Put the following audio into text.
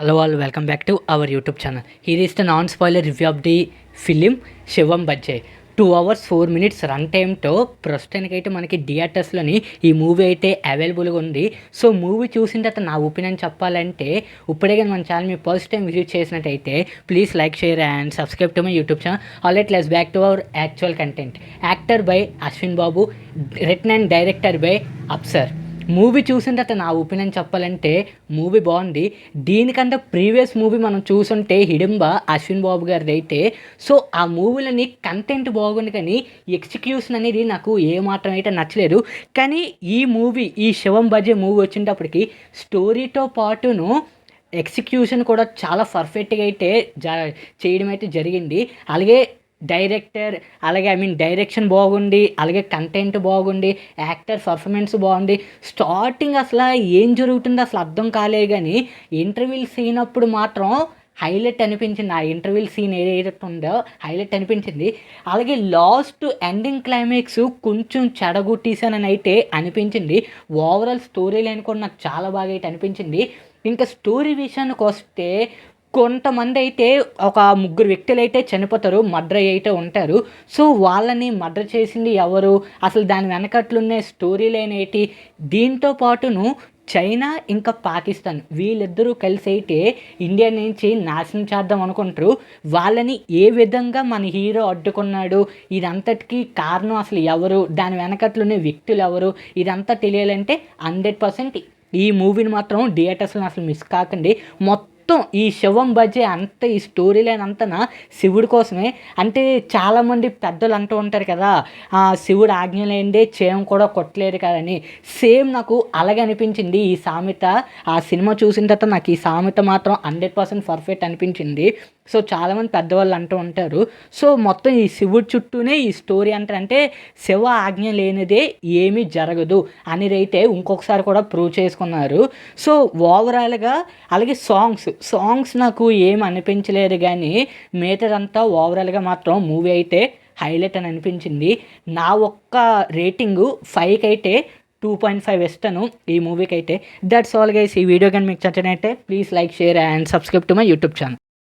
Hello all, welcome back to our YouTube channel. Here is the non-spoiler review of the film Shivam Bhajje. 2 hours 4 minutes run టైమ్తో ప్రస్తుతానికైతే మనకి థియేటర్స్లోని ఈ movie అయితే అవైలబుల్గా ఉంది. సో మూవీ చూసిన తర్వాత నా ఒపీనియన్ చెప్పాలంటే, ఇప్పుడే కానీ మన ఛానల్ మీ ఫస్ట్ టైం విజిట్ చేసినట్టయితే please like, share and subscribe to my YouTube channel. Alright, let's back to our actual content. Actor by Ashwin Babu, written and director by Apsar. Movie చూసిన తర్వాత నా ఒపీనియన్ చెప్పాలంటే మూవీ బాగుంది. దీనికంటే ప్రీవియస్ మూవీ మనం చూసుంటే హిడింబ అశ్విన్ బాబు గారిది అయితే, సో ఆ మూవీలని కంటెంట్ బాగుంది కానీ ఎగ్జిక్యూషన్ అనేది నాకు ఏమాత్రం అయితే నచ్చలేదు. కానీ ఈ శివం బజ్జే మూవీ వచ్చేటప్పటికి స్టోరీతో పాటును ఎగ్జిక్యూషన్ కూడా చాలా పర్ఫెక్ట్గా అయితే చేయడం అయితే జరిగింది. అలాగే డైరెక్షన్ బాగుండి, అలాగే కంటెంట్ బాగుండి, యాక్టర్ పర్ఫార్మెన్స్ బాగుండి. స్టార్టింగ్ అసలు ఏం జరుగుతుందో అసలు అర్థం కాలేదు కానీ ఇంటర్వ్యూలు సీన్ అప్పుడు మాత్రం హైలైట్ అనిపించింది. ఆ ఇంటర్వ్యూల్ సీన్ ఏదైతే ఉందో హైలైట్ అనిపించింది. అలాగే లాస్ట్ ఎండింగ్ క్లైమాక్స్ కొంచెం చెడగొట్టేసానని అయితే అనిపించింది. ఓవరాల్ స్టోరీ లైన్ కూడా నాకు చాలా బాగా అయితే అనిపించింది. ఇంకా స్టోరీ విషయానికి వస్తే, కొంతమంది అయితే ఒక ముగ్గురు వ్యక్తులు అయితే చనిపోతారు, మర్డర్ అయితే ఉంటారు. సో వాళ్ళని మర్డర్ చేసింది ఎవరు, అసలు దాని వెనకట్లున్న స్టోరీ లైన్ ఏంటి, దీంతో పాటును చైనా ఇంకా పాకిస్తాన్ వీళ్ళిద్దరూ కలిసి అయితే ఇండియా నుంచి నాశనం చేద్దాం అనుకుంటారు. వాళ్ళని ఏ విధంగా మన హీరో అడ్డుకున్నాడు, ఇదంతటికీ కారణం అసలు ఎవరు, దాని వెనకట్లున్న వ్యక్తులు ఎవరు, ఇదంతా తెలియాలంటే 100% ఈ మూవీని మాత్రం థియేటర్స్లో అసలు మిస్ కాకండి. మొత్తం ఈ శివం బజ్జే అంత ఈ స్టోరీ లైన్ అంతా శివుడి కోసమే. అంటే చాలామంది పెద్దలు అంటూ ఉంటారు కదా, శివుడు ఆజ్ఞ లేనిదే చేయం కూడా కొట్టలేరు కదని. సేమ్ నాకు అలాగే అనిపించింది ఈ సామెత. ఆ సినిమా చూసిన తర్వాత నాకు ఈ సామెత మాత్రం 100% పర్ఫెక్ట్ అనిపించింది. సో చాలామంది పెద్దవాళ్ళు అంటూ ఉంటారు, సో మొత్తం ఈ శివుడి చుట్టూనే ఈ స్టోరీ అంటే శివ ఆజ్ఞ లేనిదే ఏమీ జరగదు అనేది అయితే ఇంకొకసారి కూడా ప్రూవ్ చేసుకున్నారు. సో ఓవరాల్గా అలాగే సాంగ్స్ నాకు ఏమి అనిపించలేదు కానీ మిగతాదంతా ఓవరాల్గా మాత్రం మూవీ అయితే హైలైట్ అని అనిపించింది. నా ఒక్క రేటింగు 5కి అయితే 2.5 ఇస్తాను ఈ మూవీకి అయితే. That's all guys. ఈ వీడియో కానీ మీకు నచ్చినట్లయితే please like, share and subscribe to my YouTube channel.